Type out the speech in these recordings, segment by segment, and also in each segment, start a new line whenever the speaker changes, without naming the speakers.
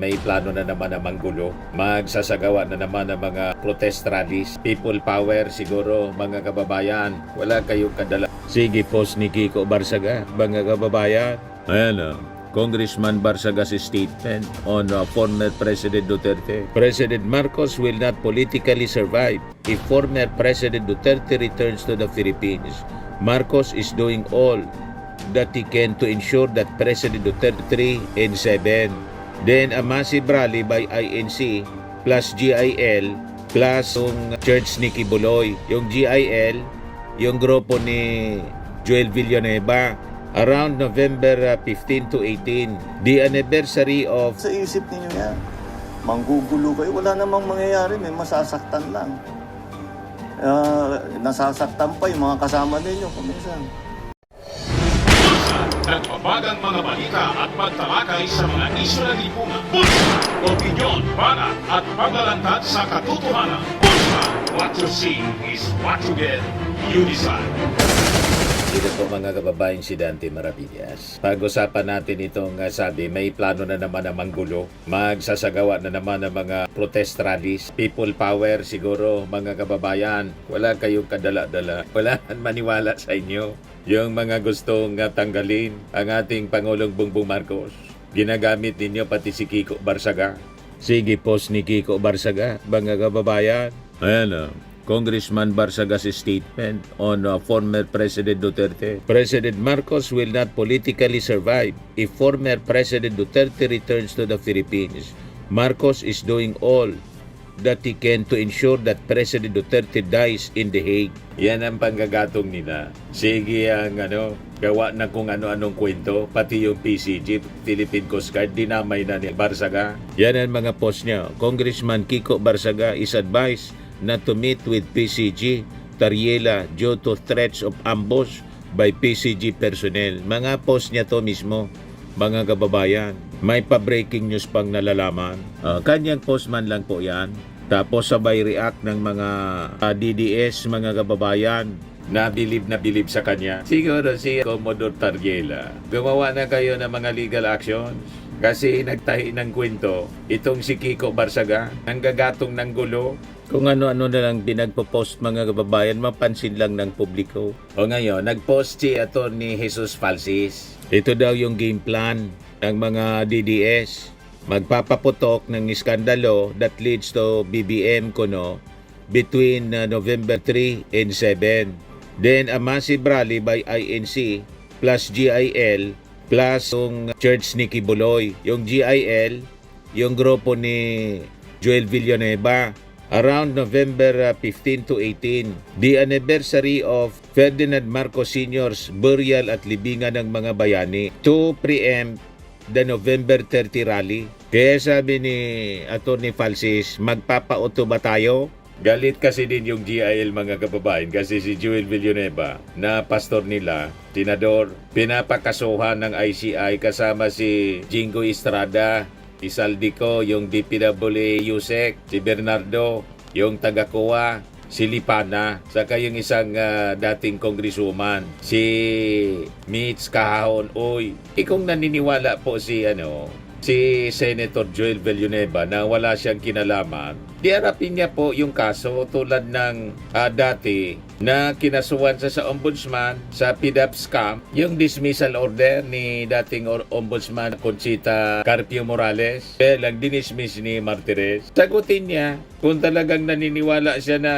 May plano na naman ang Gulo. Magsasagawa na naman ng mga protest rallies. People power siguro, mga kababayan. Wala kayong kadala. Sige, post ni Kiko Barsaga, mga kababayan. Ayan Congressman Barsaga's statement on former President Duterte. President Marcos will not politically survive if former President Duterte returns to the Philippines. Marcos is doing all that he can to ensure that President Duterte 3 and 7. Then a massive rally by INC plus GIL plus yung church ni Kibuloy. Yung GIL, yung grupo ni Joel Villanueva, around November 15 to 18. The anniversary of...
Sa isip ninyo yan, manggugulo kayo. Wala namang mangyayari, may masasaktan lang. Nasasaktan pa yung mga kasama ninyo kuminsan.
Nagbabagang mga balita at pagtalakay sa mga isyu ng lipunan. Bullseye! Opinyon, banat at paglalantad sa katotohanan. Bullseye! What you see is what you get. You decide.
Dito po mga kababayan, si Dante Maravillas. Pag-usapan natin itong sabi, may plano na naman ang Gulo. Magsasagawa na naman ng mga protest rallies. People power siguro, mga kababayan. Wala kayong kadala-dala. Wala man maniwala sa inyo. Yung mga gustong tanggalin ang ating Pangulong Bongbong Marcos. Ginagamit ninyo pati si Kiko Barsaga. Sige, post ni Kiko Barsaga, mga kababayan. Ayan Congressman Barsaga's statement on former President Duterte. President Marcos will not politically survive if former President Duterte returns to the Philippines. Marcos is doing all that he can to ensure that President Duterte dies in The Hague. Yan ang panggagatong nila. Sige ang gawa na kung ano-anong kwento, pati yung PCG, Philippine Coast Guard, dinamay na ni Barsaga. Yan ang mga post niya. Congressman Kiko Barsaga is advised not to meet with PCG Tariela due to threats of ambush by PCG personnel. Mga post niya to mismo, mga kababayan. May pa-breaking news pang nalalaman. Kanyang post man lang po yan. Tapos sabay react ng mga DDS, mga kababayan, na bilib sa kanya. Siguro si Commodore Tariela, gumawa na kayo ng mga legal actions. Kasi nagtahi ng kwento, itong si Kiko Barsaga, ang gagatong ng gulo. Kung ano-ano na lang pinagpo-post mga kababayan, mapansin lang ng publiko. O ngayon, nag-post si Atty. Jesus Falsis. Ito daw yung game plan ng mga DDS. Magpapaputok ng iskandalo that leads to BBM between November 3 and 7. Then a massive rally by INC plus GIL plus yung church ni Kibuloy. Yung GIL, yung grupo ni Joel Villanueva, around November 15 to 18. The anniversary of Ferdinand Marcos Sr.'s burial at libingan ng mga bayani to preempt the November 30 rally. Kaya sabi ni Atty. Falsis, magpapauto ba tayo? Galit kasi din yung GIL mga kababayan kasi si Joel Villanueva na pastor nila, tinador, pinapakasuhan ng ICI kasama si Jingo Estrada, Isaldico, yung DPWA Yusek, si Bernardo, yung taga-Kuwa, si Lipana, saka yung isang dating congresswoman, si Mitch Kahahon. Oy, kung naniniwala po si Senator Joel Villanueva na wala siyang kinalaman, diharapin niya po yung kaso tulad ng dati na kinasuhan sa ombudsman sa PDAP scam, yung dismissal order ni dating ombudsman Conchita Carpio Morales, lang dinismiss ni Martires. Sagutin niya kung talagang naniniwala siya na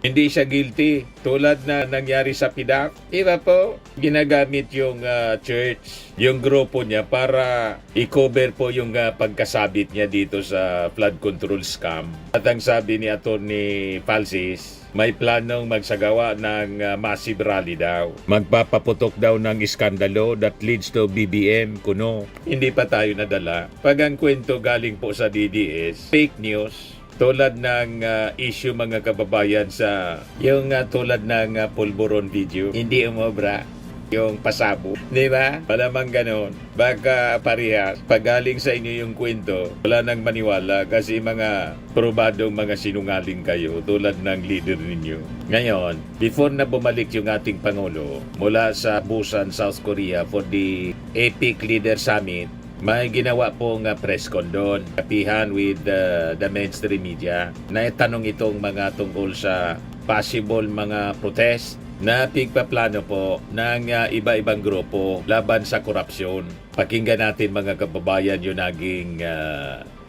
hindi siya guilty tulad na nangyari sa PDAP. Diba po? Ginagamit yung church, yung grupo niya para i-cover po yung pagkasabit niya dito sa flood control scam. At ang sabi ni Atty. Falsis, may planong magsagawa ng massive rally daw. Magpapaputok daw ng iskandalo that leads to BBM kuno. Hindi pa tayo nadala. Pag ang kwento galing po sa DDS, fake news. Tulad ng issue mga kababayan sa yung tulad ng pulburon video, hindi umobra yung pasabo, di ba? Malamang ganon. Baka parehas, pag galing sa inyo yung kwento, wala nang maniwala kasi mga probadong mga sinungaling kayo tulad ng leader ninyo. Ngayon, before na bumalik yung ating Pangulo mula sa Busan, South Korea for the APEC Leader Summit, may ginawa pong press con doon, kapihan with the mainstream media, na tanong itong mga tungkol sa possible mga protest na pigpaplano po ng iba-ibang grupo laban sa korupsyon. Pakinggan natin mga kababayan yung naging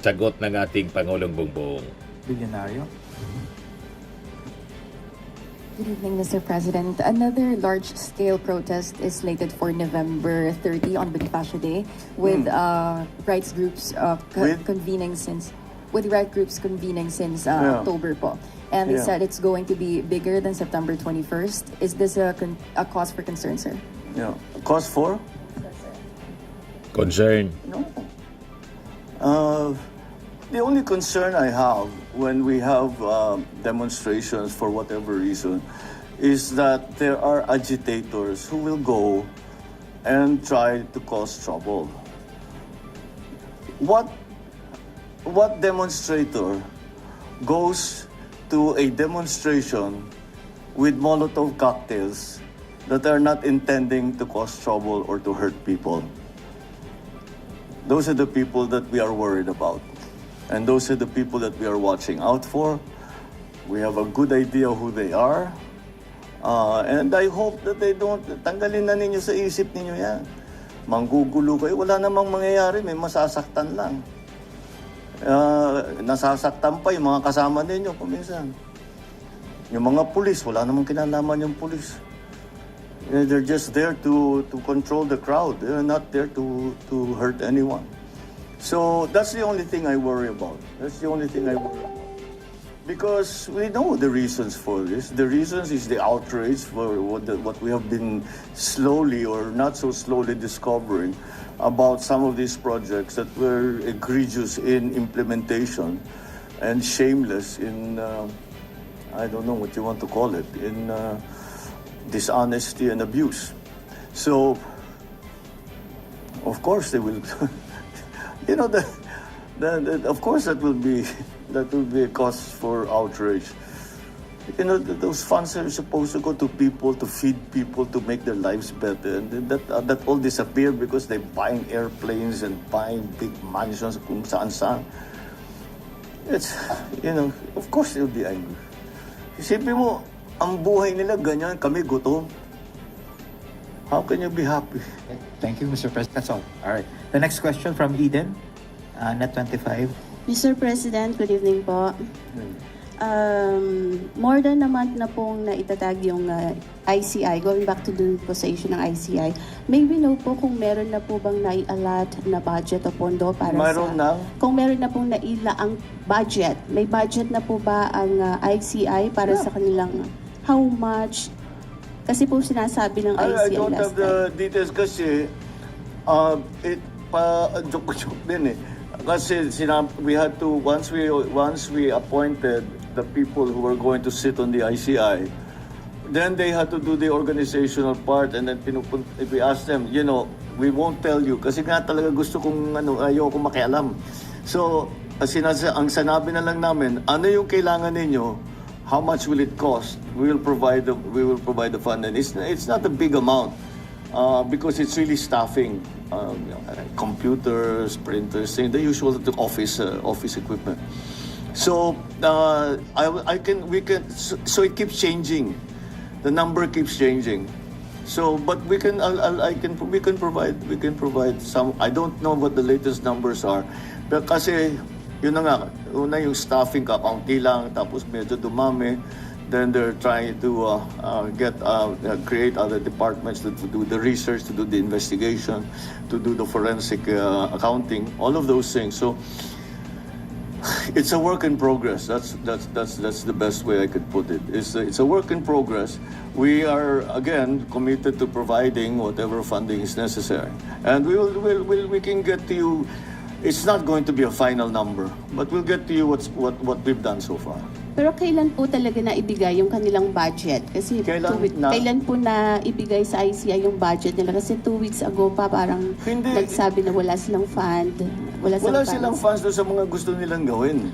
sagot ng ating Pangulong Bongbong.
Bilyonaryo.
Good evening, Mr. President. Another large-scale protest is slated for November 30 on Bonifacio Day, with rights groups convening since October po. And they said it's going to be bigger than September 21st. Is this a cause for concern, sir?
Yeah. Cause for?
Concern.
No. The only concern I have when we have demonstrations for whatever reason is that there are agitators who will go and try to cause trouble. What demonstrator goes to a demonstration with Molotov cocktails that are not intending to cause trouble or to hurt people? Those are the people that we are worried about. And those are the people that we are watching out for. We have a good idea who they are. And I hope that they don't, tanggalin na ninyo sa isip ninyo yan. Manggugulo kayo, wala namang mangyayari, may masasaktan lang. Nasasaktan pa yung mga kasama ninyo kuminsan. Yung mga pulis, wala namang kinalaman yung pulis. They're just there to control the crowd. They're not there to hurt anyone. So that's the only thing I worry about. That's the only thing I worry about. Because we know the reasons for this. The reasons is the outrage for what we have been slowly or not so slowly discovering about some of these projects that were egregious in implementation and shameless in, I don't know what you want to call it, in dishonesty and abuse. So, of course they will... You know, of course that will be a cause for outrage. You know, those funds are supposed to go to people, to feed people, to make their lives better, and that all disappear because they're buying airplanes and buying big mansions kung saan-saan. It's, you know, of course they'll be angry. Isipin mo, ang buhay nila ganyan, kami gutom. How can you be happy?
Thank you, Mr. President. That's all. All right. The next question from Eden, Net 25.
Mr. President, good evening po. More than a month na pong naitatag yung ICI, going back to the po sa issue ng ICI, may we know po kung meron na po bang nai-allot na budget o pondo para kung meron na pong naila ang budget, may budget na po ba ang ICI para sa kanilang how much? Kasi po sinasabi ng ICI
I don't have the details kasi joke din eh. Kasi we had to, once we appointed the people who were going to sit on the ICI, then they had to do the organizational part, and then we asked them, you know, we won't tell you kasi nga talaga gusto kong ayoko makialam. So ang sanabi na lang namin, ano yung kailangan ninyo? How much will it cost? We will provide the fund, and it's not a big amount because it's really staffing, computers, printers, the usual office equipment. So so it keeps changing. The number keeps changing. So, but we can provide some. I don't know what the latest numbers are, pero kasi yun na nga, una yung staffing kakaunti lang, tapos medyo dumami, then they're trying to create other departments to do the research, to do the investigation, to do the forensic accounting, all of those things. So it's a work in progress. That's the best way I could put it. It's a work in progress. We are again committed to providing whatever funding is necessary, and we can get to you. It's not going to be a final number, but we'll get to you what we've done so far.
Pero kailan po talaga na ibigay yung kanilang budget? Kasi kailan po na ibigay sa ICI yung budget nila? Kasi 2 weeks ago pa parang nagsabi na wala silang fund. Wala
silang funds doon sa mga gusto nilang gawin.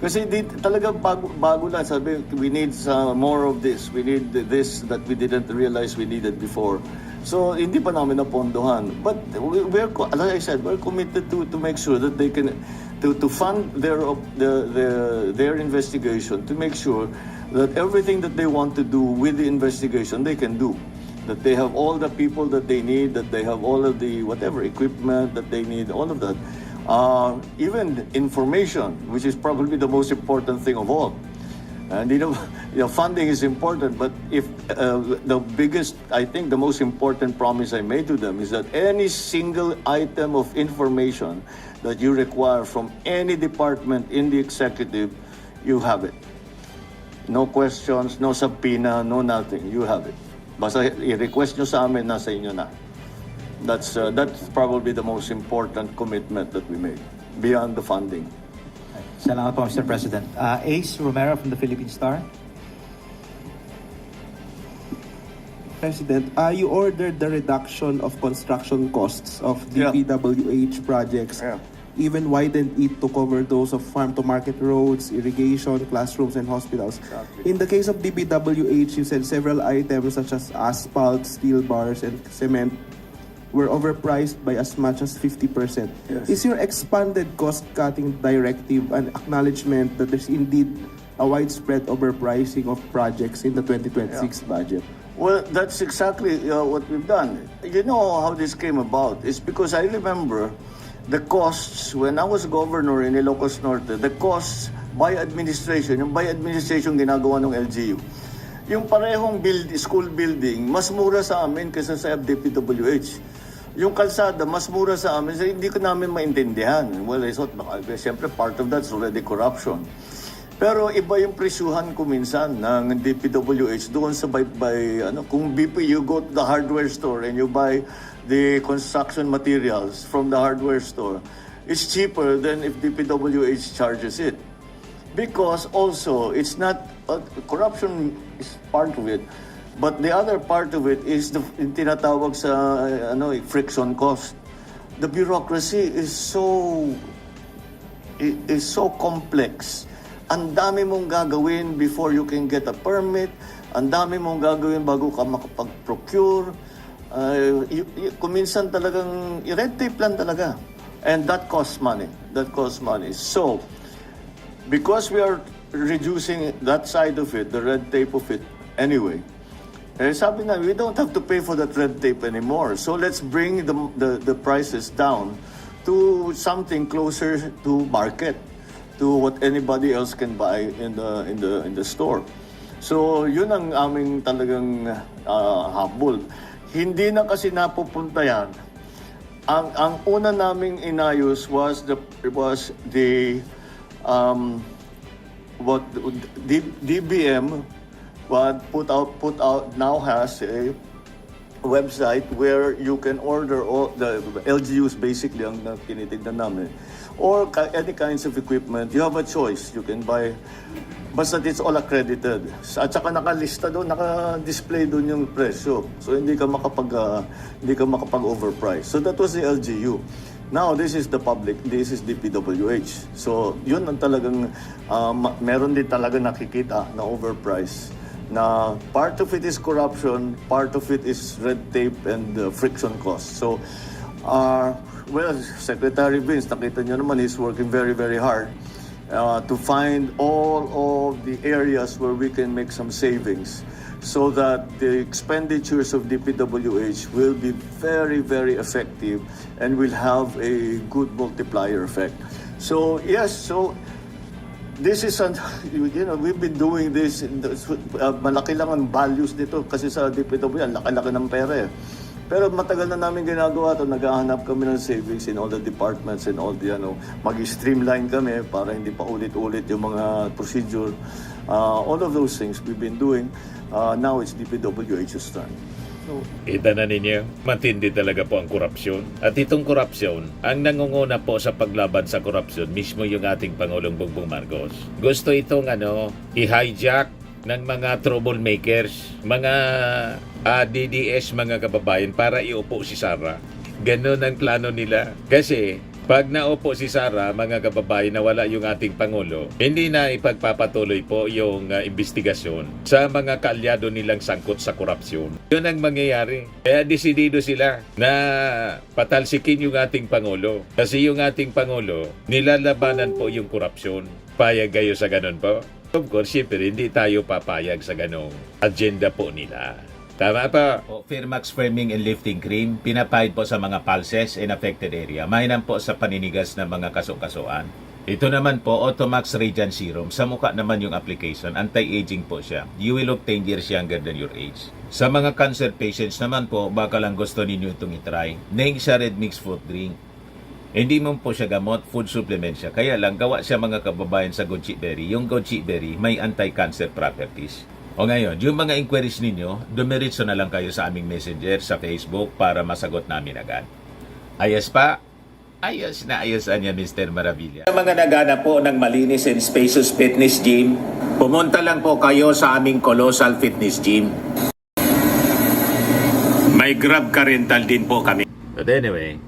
Kasi talaga bago lang sabi, we need more of this. We need this that we didn't realize we needed before. So, hindi pa namin napondohan. But, like I said, we're committed to make sure that they can, to fund their investigation, to make sure that everything that they want to do with the investigation, they can do. That they have all the people that they need, that they have all of the whatever equipment that they need, all of that. Even information, which is probably the most important thing of all. And funding is important, but if the biggest, I think the most important promise I made to them is that any single item of information that you require from any department in the executive, you have it. No questions, no subpoena, no nothing. You have it. Basta i-request nyo sa amin, nasa inyo na. That's probably the most important commitment that we made, beyond the funding.
Salamat po, Mr. President. Ace Romero from the Philippine Star.
President, you ordered the reduction of construction costs of the PWH projects, even widened it to cover those of farm-to-market roads, irrigation, classrooms, and hospitals.
Exactly.
In the case of DPWH, you said several items such as asphalt, steel bars, and cement were overpriced by as much as 50%.
Yes.
Is your expanded cost-cutting directive an acknowledgement that there's indeed a widespread overpricing of projects in the 2026 budget?
Well, that's exactly what we've done. You know how this came about? It's because I remember the costs, when I was governor in Ilocos Norte, the costs by administration, yung by administration ginagawa ng LGU, yung parehong school building, mas mura sa amin kaysa sa DPWH. Yung kalsada, mas mura sa amin, so hindi ko namin maintindihan. Well, I thought, siyempre part of that's already corruption. Pero iba yung presyuhan ko minsan ng DPWH doon sa kung BP, you go to the hardware store and you buy the construction materials from the hardware store, it's cheaper than if DPWH charges it. Because also, it's not, corruption is part of it, but the other part of it is yung tinatawag sa friction cost. The bureaucracy is so complex. Ang dami mong gagawin before you can get a permit. Ang dami mong gagawin bago ka makapag-procure. Kuminsan talagang red tape lang talaga. And that costs money. That costs money. So, because we are reducing that side of it, the red tape of it anyway, sabi na, we don't have to pay for that red tape anymore. So let's bring the prices down to something closer to market, to what anybody else can buy in the store. So yun ang aming talagang habol. Hindi na kasi napupunta yan. Ang una naming inayos was the DBM put out now has a website where you can order all the LGUs basically ang tinitignan namin, or any kinds of equipment. You have a choice. You can buy, basta it's all accredited. At saka nakalista doon, naka-display doon yung presyo. So hindi ka makapag-overprice. So that was the LGU. Now this is the public, this is DPWH. So yun ang talagang meron din talaga nakikita na overprice. Na part of it is corruption, part of it is red tape and friction costs. So, well, Secretary Vince, nakita niyo naman, he's working very, very hard to find all of the areas where we can make some savings so that the expenditures of DPWH will be very, very effective and will have a good multiplier effect. So, yes, this is, we've been doing this, malaki lang ang values nito kasi sa DPW, laki-laki ng pera eh. Pero matagal na namin ginagawa ito, naghahanap kami ng savings in all the departments and all the, mag-streamline kami para hindi pa ulit-ulit yung mga procedure. All of those things we've been doing. Now it's DPWH's turn.
Kita na ninyo, matindi talaga po ang korupsyon. At itong korupsyon, ang nangunguna po sa paglaban sa korupsyon, mismo yung ating Pangulong Bongbong Marcos. Gusto itong i-hijack ng mga troublemakers, mga DDS, mga kababayan, para iupo si Sara. Ganun ang plano nila. Kasi Pag naupo si Sara, mga kababayan, na wala yung ating Pangulo, hindi na ipagpapatuloy po yung investigasyon sa mga kaalyado nilang sangkot sa korupsyon. Yun ang mangyayari. Kaya desidido sila na patalsikin yung ating Pangulo. Kasi yung ating Pangulo, nilalabanan po yung korupsyon. Payag kayo sa ganun po? Of course, syempre, hindi tayo papayag sa ganong agenda po nila. Tama pa. Firmax Firming and Lifting Cream, pinapahid po sa mga pulses in affected area. Mainam po sa paninigas ng mga kaso-kasuan. Ito naman po, Automax Radiant Serum. Sa mukha naman yung application, anti-aging po siya. You will look 10 years younger than your age. Sa mga cancer patients naman po, baka lang gusto ninyo itong itry. Neng siya red mixed fruit drink. Hindi mo po siya gamot, food supplement siya. Kaya lang, gawa siya mga kababayan sa goji berry. Yung goji berry may anti-cancer properties. O ngayon, yung mga inquiries ninyo, dumiritso na lang kayo sa aming messenger sa Facebook para masagot namin agad. Ayos pa? Ayos na ayos niya, Mr. Maravillas. Sa mga nagana po ng malinis and spacious fitness gym, pumunta lang po kayo sa aming Colossal Fitness Gym. May Grab ka rental din po kami. But anyway,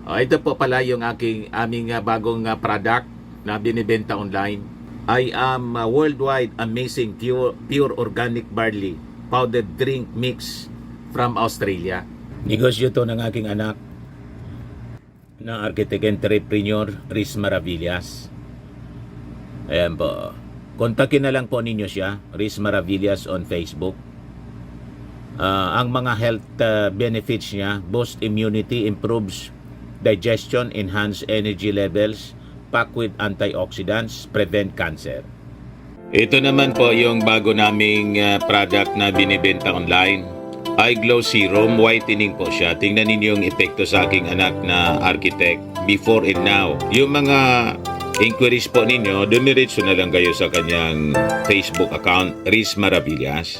ito po pala yung aming bagong product na binibenta online. I am worldwide amazing pure organic barley powdered drink mix from Australia. Negosyo to ng aking anak na architect entrepreneur Riz Maravillas. Ayan po. Kontakin na lang po ninyo siya, Riz Maravillas on Facebook. Ang mga health benefits niya, boost immunity, improves digestion, enhance energy levels, packed with antioxidants, prevent cancer. Ito naman po yung bago naming product na binibenta online. Eye Glow Serum, whitening po siya. Tingnan ninyo yung epekto sa aking anak na architect before and now. Yung mga inquiries po ninyo, dumiretso na lang kayo sa kanyang Facebook account, Riz Maravillas.